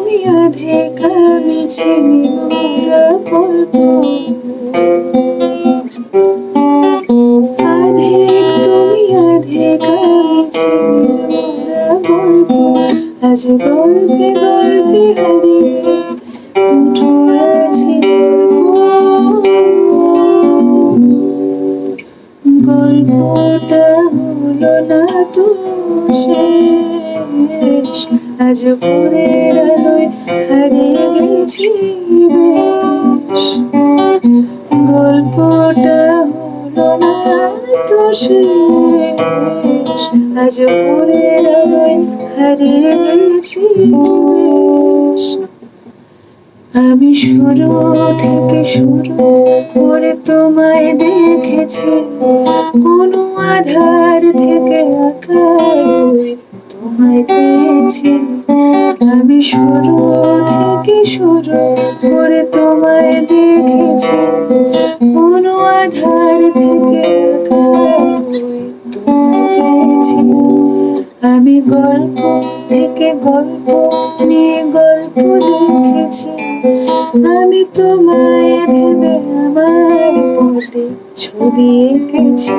তুমি অর্ধেক আমি চিনি মোরা গল্প, অর্ধেক তুমি অর্ধেক আমি চিনি মোরা গল্প। আজ গল্পে গল্পে হারিয়ে উঠো আছি গল্পটা হলো না তো শেষ, আজ ভোরের আলোয় হারিয়ে গেছি বেশ। গল্পটা হলো না তো শেষ, আজ ভোরের আলোয় হারিয়ে গেছি বেশ। আমি শুরু থেকে শুরু করে তোমায় দেখেছি, কোনো আধার থেকে আকার হয়ে তোমায় পেয়েছি। আমি শুরু থেকে শুরু করে তোমায় দেখেছি, কোনো আধার থেকে আকার হয়ে তোমায় পেয়েছি। আমি গল্প থেকে গল্প নিয়ে গল্প লিখেছি, আমি তোমায় ভেবে আমার পটে ছবি এঁকেছি।